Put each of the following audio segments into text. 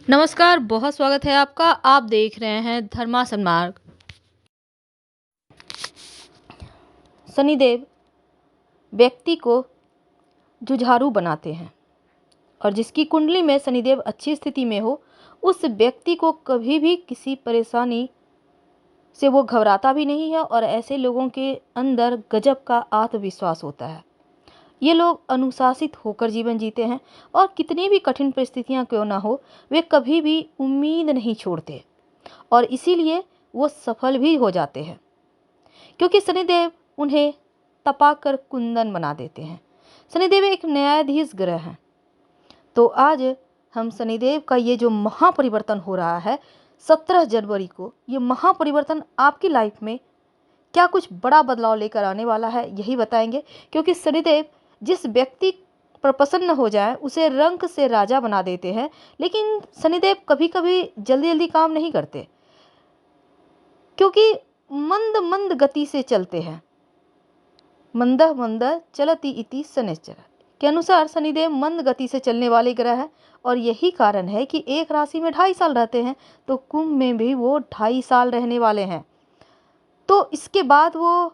नमस्कार, बहुत स्वागत है आपका। आप देख रहे हैं धर्मा सन्मार्ग। शनिदेव व्यक्ति को जुझारू बनाते हैं और जिसकी कुंडली में शनिदेव अच्छी स्थिति में हो, उस व्यक्ति को कभी भी किसी परेशानी से वो घबराता भी नहीं है और ऐसे लोगों के अंदर गजब का आत्मविश्वास होता है। ये लोग अनुशासित होकर जीवन जीते हैं और कितनी भी कठिन परिस्थितियां क्यों ना हो, वे कभी भी उम्मीद नहीं छोड़ते और इसीलिए वो सफल भी हो जाते हैं, क्योंकि शनिदेव उन्हें तपाकर कुंदन बना देते हैं। शनिदेव एक न्यायाधीश ग्रह हैं। तो आज हम शनिदेव का ये जो महापरिवर्तन हो रहा है 17 जनवरी को, ये महापरिवर्तन आपकी लाइफ में क्या कुछ बड़ा बदलाव लेकर आने वाला है, यही बताएंगे। क्योंकि शनिदेव जिस व्यक्ति पर प्रसन्न हो जाए उसे रंक से राजा बना देते हैं, लेकिन शनिदेव कभी कभी जल्दी जल्दी काम नहीं करते, क्योंकि मंद मंद गति से चलते हैं। मंदः मंदः चलति इति शनिश्चर के अनुसार शनिदेव मंद गति से चलने वाले ग्रह है और यही कारण है कि एक राशि में 2.5 साल रहते हैं, तो कुंभ में भी वो 2.5 साल रहने वाले हैं। तो इसके बाद वो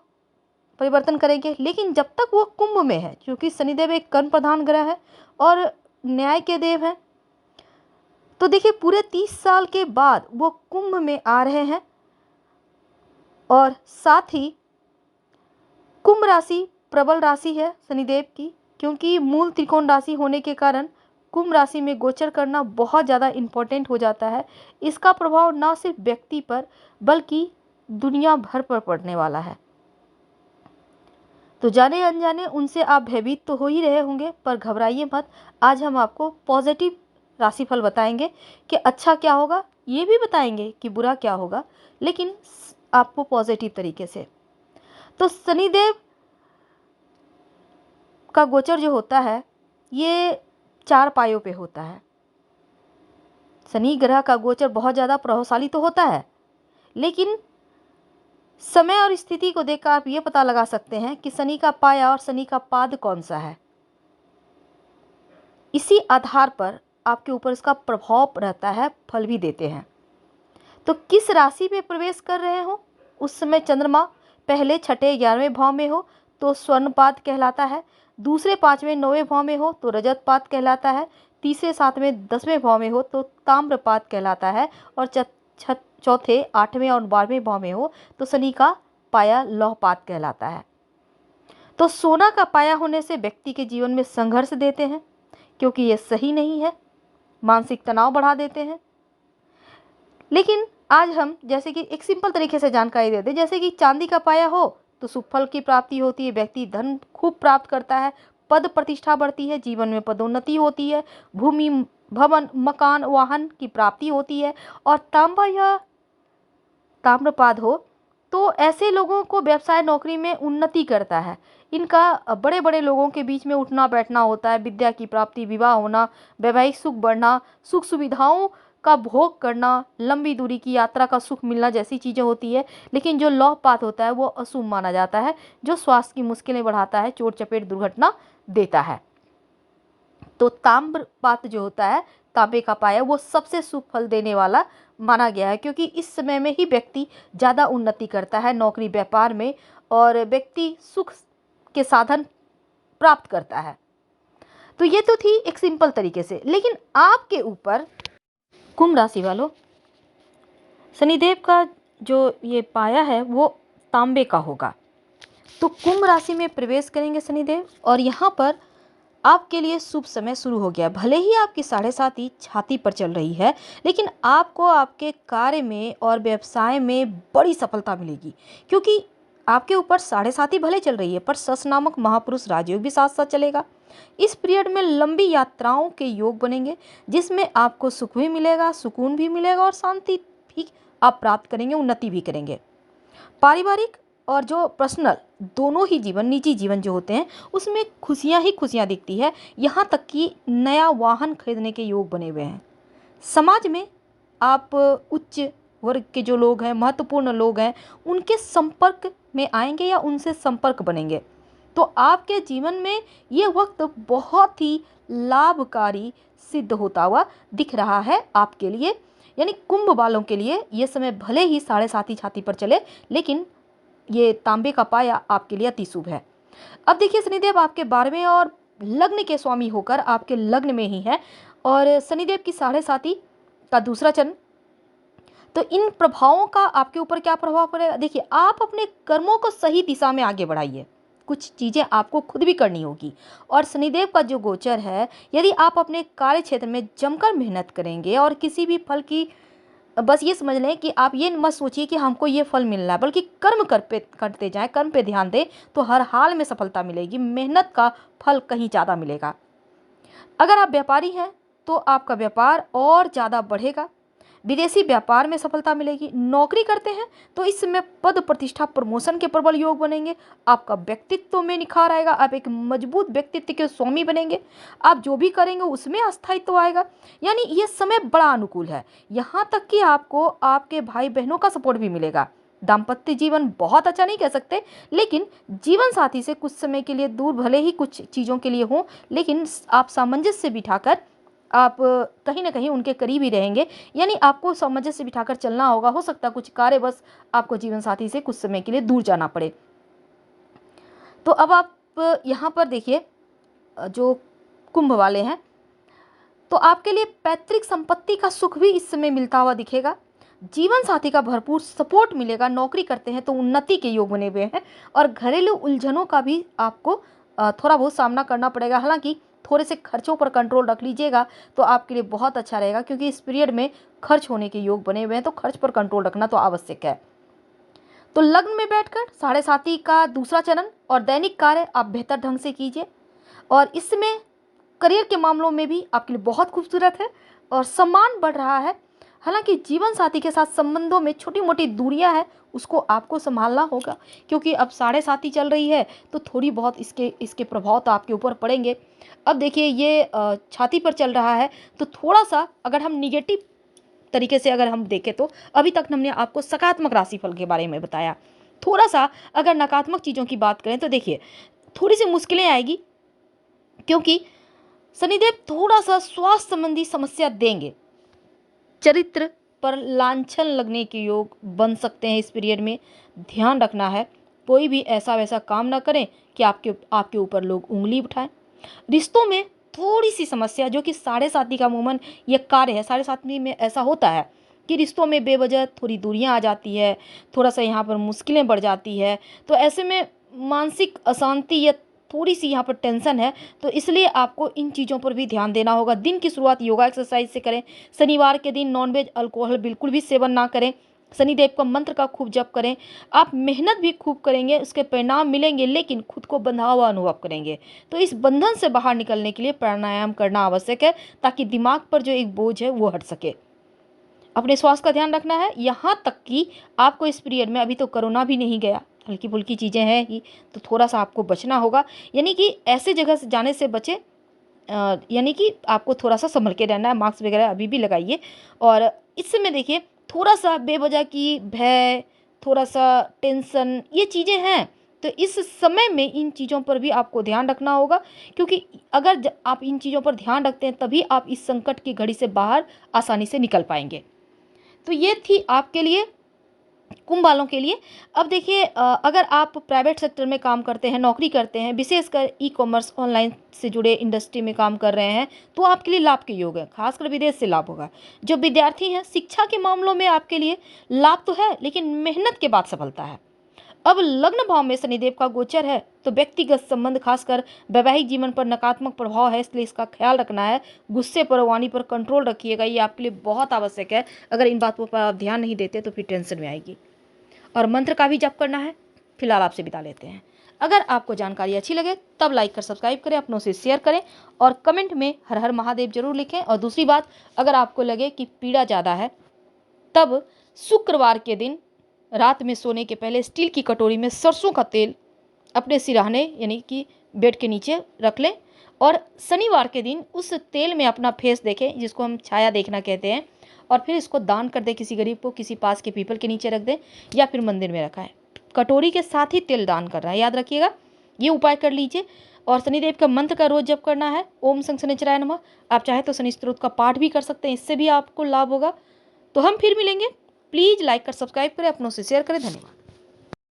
परिवर्तन करेंगे, लेकिन जब तक वो कुंभ में है, क्योंकि शनिदेव एक कर्म प्रधान ग्रह है और न्याय के देव हैं, तो देखिए पूरे 30 साल के बाद वो कुंभ में आ रहे हैं। और साथ ही कुंभ राशि प्रबल राशि है शनिदेव की, क्योंकि मूल त्रिकोण राशि होने के कारण कुंभ राशि में गोचर करना बहुत ज़्यादा इम्पोर्टेंट हो जाता है। इसका प्रभाव न सिर्फ व्यक्ति पर बल्कि दुनिया भर पर पड़ने वाला है। तो जाने अनजाने उनसे आप भयभीत तो हो ही रहे होंगे, पर घबराइए मत। आज हम आपको पॉजिटिव राशिफल बताएंगे कि अच्छा क्या होगा, ये भी बताएंगे कि बुरा क्या होगा, लेकिन आपको पॉजिटिव तरीके से। तो शनिदेव का गोचर जो होता है ये 4 पायों पे होता है। शनि ग्रह का गोचर बहुत ज़्यादा प्रभावशाली तो होता है, लेकिन समय और स्थिति को देखकर आप ये पता लगा सकते हैं कि शनि का पाया और शनि का पाद कौन सा है। इसी आधार पर आपके ऊपर इसका प्रभाव रहता है, फल भी देते हैं। तो किस राशि में प्रवेश कर रहे हो, उस समय चंद्रमा पहले 6, 11वें भाव में हो तो स्वर्णपाद कहलाता है, दूसरे 5वें 9वें भाव में हो तो रजतपाद कहलाता है, तीसरे 7वें 10वें भाव में हो तो ताम्रपाद कहलाता है, और चौथे 8वें और 12वें भाव में हो तो शनि का पाया लौहपाद कहलाता है। तो सोना का पाया होने से व्यक्ति के जीवन में संघर्ष देते हैं, क्योंकि ये सही नहीं है, मानसिक तनाव बढ़ा देते हैं। लेकिन आज हम जैसे कि एक सिंपल तरीके से जानकारी दे दें, जैसे कि चांदी का पाया हो तो शुभ फल की प्राप्ति होती है, व्यक्ति धन खूब प्राप्त करता है, पद प्रतिष्ठा बढ़ती है, जीवन में पदोन्नति होती है, भूमि भवन मकान वाहन की प्राप्ति होती है। और तांबा या ताम्रपाद हो तो ऐसे लोगों को व्यवसाय नौकरी में उन्नति करता है। इनका बड़े बड़े लोगों के बीच में उठना बैठना होता है, विद्या की प्राप्ति, विवाह होना, वैवाहिक सुख बढ़ना, सुख सुविधाओं का भोग करना, लंबी दूरी की यात्रा का सुख मिलना जैसी चीज़ें होती है। लेकिन जो लौहपात होता है वो अशुभ माना जाता है, जो स्वास्थ्य की मुश्किलें बढ़ाता है, चोट चपेट दुर्घटना देता है। तो ताम्रपात जो होता है, तांबे का पाया, वो सबसे शुभ फल देने वाला माना गया है, क्योंकि इस समय में ही व्यक्ति ज़्यादा उन्नति करता है नौकरी व्यापार में और व्यक्ति सुख के साधन प्राप्त करता है। तो ये तो थी एक सिंपल तरीके से, लेकिन आपके ऊपर कुंभ राशि वालों शनिदेव का जो ये पाया है वो तांबे का होगा। तो कुंभ राशि में प्रवेश करेंगे शनिदेव और यहाँ पर आपके लिए शुभ समय शुरू हो गया। भले ही आपकी 7.5 छाती पर चल रही है, लेकिन आपको आपके कार्य में और व्यवसाय में बड़ी सफलता मिलेगी, क्योंकि आपके ऊपर 7.5 भले चल रही है पर सस नामक महापुरुष राजयोग भी साथ साथ चलेगा। इस पीरियड में लंबी यात्राओं के योग बनेंगे, जिसमें आपको सुख भी मिलेगा, सुकून भी मिलेगा और शांति भी आप प्राप्त करेंगे, उन्नति भी करेंगे। पारिवारिक और जो पर्सनल दोनों ही जीवन, निजी जीवन जो होते हैं, उसमें खुशियां ही खुशियां दिखती है। यहाँ तक कि नया वाहन खरीदने के योग बने हुए हैं। समाज में आप उच्च वर्ग के जो लोग हैं, महत्वपूर्ण लोग हैं, उनके संपर्क में आएंगे या उनसे संपर्क बनेंगे। तो आपके जीवन में ये वक्त बहुत ही लाभकारी सिद्ध होता हुआ दिख रहा है आपके लिए। यानी कुंभ वालों के लिए ये समय भले ही 7.5 छाती पर चले, लेकिन ये तांबे का पाया आपके लिए अति शुभ है। अब देखिए शनिदेव आपके 12वें और लग्न के स्वामी होकर आपके लग्न में ही है, और शनिदेव की 7.5 का दूसरा चरण। तो इन प्रभावों का आपके ऊपर क्या प्रभाव पड़ेगा? देखिए, आप अपने कर्मों को सही दिशा में आगे बढ़ाइए। कुछ चीज़ें आपको खुद भी करनी होगी। और शनिदेव का जो गोचर है, यदि आप अपने कार्य क्षेत्र में जमकर मेहनत करेंगे और किसी भी फल की, बस ये समझ लें कि आप ये मत सोचिए कि हमको ये फल मिलना है, बल्कि कर्म करते जाएं, कर्म पे ध्यान दें, तो हर हाल में सफलता मिलेगी। मेहनत का फल कहीं ज़्यादा मिलेगा। अगर आप व्यापारी हैं तो आपका व्यापार और ज़्यादा बढ़ेगा। विदेशी व्यापार में सफलता मिलेगी। नौकरी करते हैं तो इस समय पद प्रतिष्ठा प्रमोशन के प्रबल योग बनेंगे। आपका व्यक्तित्व में निखार आएगा। आप एक मजबूत व्यक्तित्व के स्वामी बनेंगे। आप जो भी करेंगे उसमें अस्थायित्व आएगा। यानी ये समय बड़ा अनुकूल है। यहाँ तक कि आपको आपके भाई बहनों का सपोर्ट भी मिलेगा। दाम्पत्य जीवन बहुत अच्छा नहीं कह सकते, लेकिन जीवन साथी से कुछ समय के लिए दूर भले ही कुछ चीज़ों के लिए हो, लेकिन आप सामंजस्य बिठाकर आप कहीं ना कहीं उनके करीब ही रहेंगे। यानी आपको सामंजस्य बिठाकर चलना होगा। हो सकता है कुछ कार्यवश आपको जीवन साथी से कुछ समय के लिए दूर जाना पड़े। तो अब आप यहाँ पर देखिए, जो कुंभ वाले हैं, तो आपके लिए पैतृक संपत्ति का सुख भी इस समय मिलता हुआ दिखेगा। जीवन साथी का भरपूर सपोर्ट मिलेगा। नौकरी करते हैं तो उन्नति के योग बने हुए हैं, और घरेलू उलझनों का भी आपको थोड़ा बहुत सामना करना पड़ेगा। हालांकि थोड़े से खर्चों पर कंट्रोल रख लीजिएगा तो आपके लिए बहुत अच्छा रहेगा, क्योंकि इस पीरियड में खर्च होने के योग बने हुए हैं, तो खर्च पर कंट्रोल रखना तो आवश्यक है। तो लग्न में बैठकर 7.5 का दूसरा चरण और दैनिक कार्य आप बेहतर ढंग से कीजिए। और इसमें करियर के मामलों में भी आपके लिए बहुत खूबसूरत है और सम्मान बढ़ रहा है। हालांकि जीवन साथी के साथ संबंधों में छोटी मोटी दूरियां हैं, उसको आपको संभालना होगा, क्योंकि अब 7.5 चल रही है, तो थोड़ी बहुत इसके प्रभाव तो आपके ऊपर पड़ेंगे। अब देखिए, ये छाती पर चल रहा है, तो थोड़ा सा अगर हम निगेटिव तरीके से अगर हम देखें, तो अभी तक हमने आपको सकारात्मक राशिफल के बारे में बताया। थोड़ा सा अगर नकारात्मक चीज़ों की बात करें तो देखिए, थोड़ी सी मुश्किलें आएगी, क्योंकि शनिदेव थोड़ा सा स्वास्थ्य संबंधी समस्या देंगे। चरित्र पर लांछन लगने के योग बन सकते हैं इस पीरियड में। ध्यान रखना है, कोई भी ऐसा वैसा काम ना करें कि आपके ऊपर लोग उंगली उठाएं। रिश्तों में थोड़ी सी समस्या, जो कि 7.5 का अमूमन ये कार्य है। 7.5 में ऐसा होता है कि रिश्तों में बेवजह थोड़ी दूरियां आ जाती है, थोड़ा सा यहाँ पर मुश्किलें बढ़ जाती है। तो ऐसे में मानसिक अशांति या थोड़ी सी यहाँ पर टेंशन है, तो इसलिए आपको इन चीज़ों पर भी ध्यान देना होगा। दिन की शुरुआत योगा एक्सरसाइज से करें। शनिवार के दिन नॉनवेज अल्कोहल बिल्कुल भी सेवन ना करें। शनिदेव का मंत्र का खूब जप करें। आप मेहनत भी खूब करेंगे, उसके परिणाम मिलेंगे, लेकिन खुद को बंधा हुआ अनुभव करेंगे। तो इस बंधन से बाहर निकलने के लिए प्राणायाम करना आवश्यक है, ताकि दिमाग पर जो एक बोझ है वो हट सके। अपने स्वास्थ्य का ध्यान रखना है। यहाँ तक कि आपको इस पीरियड में, अभी तो कोरोना भी नहीं गया, हल्की फुल्की चीज़ें हैं ही, तो थोड़ा सा आपको बचना होगा। यानी कि ऐसे जगह से जाने से बचें। यानी कि आपको थोड़ा सा संभल के रहना है। मास्क वगैरह अभी भी लगाइए। और इस समय देखिए, थोड़ा सा बेवजह की भय, थोड़ा सा टेंशन, ये चीज़ें हैं। तो इस समय में इन चीज़ों पर भी आपको ध्यान रखना होगा, क्योंकि अगर आप इन चीज़ों पर ध्यान रखते हैं, तभी आप इस संकट की घड़ी से बाहर आसानी से निकल पाएंगे। तो ये थी आपके लिए, कुंभ वालों के लिए। अब देखिए, अगर आप प्राइवेट सेक्टर में काम करते हैं, नौकरी करते हैं, विशेषकर ई कॉमर्स ऑनलाइन से जुड़े इंडस्ट्री में काम कर रहे हैं, तो आपके लिए लाभ के योग है। खासकर विदेश से लाभ होगा। जो विद्यार्थी हैं, शिक्षा के मामलों में आपके लिए लाभ तो है, लेकिन मेहनत के बाद सफलता है। अब लग्न भाव में शनिदेव का गोचर है, तो व्यक्तिगत संबंध, खासकर वैवाहिक जीवन पर नकारात्मक प्रभाव है, इसलिए इसका ख्याल रखना है। गुस्से पर, वाणी पर कंट्रोल रखिएगा, ये आपके लिए बहुत आवश्यक है। अगर इन बातों पर आप ध्यान नहीं देते तो फिर टेंशन में आएगी। और मंत्र का भी जप करना है। फिलहाल आपसे विदा लेते हैं। अगर आपको जानकारी अच्छी लगे तब लाइक कर सब्सक्राइब करें, अपनों से शेयर करें, और कमेंट में हर हर महादेव जरूर लिखें। और दूसरी बात, अगर आपको लगे कि पीड़ा ज़्यादा है, तब शुक्रवार के दिन रात में सोने के पहले स्टील की कटोरी में सरसों का तेल अपने सिरहाने यानी कि बेड के नीचे रख लें, और शनिवार के दिन उस तेल में अपना फेस देखें, जिसको हम छाया देखना कहते हैं, और फिर इसको दान कर दें किसी गरीब को, किसी पास के पीपल के नीचे रख दें, या फिर मंदिर में रखा है। कटोरी के साथ ही तेल दान कर रहा है, याद रखिएगा, ये उपाय कर लीजिए। और शनिदेव का मंत्र का रोज जप करना है, ओम शं शनिचराय नमः। आप चाहे तो शनि स्त्रोत का पाठ भी कर सकते हैं, इससे भी आपको लाभ होगा। तो हम फिर मिलेंगे। प्लीज़ लाइक कर सब्सक्राइब करें, अपनों से शेयर करें। धन्यवाद।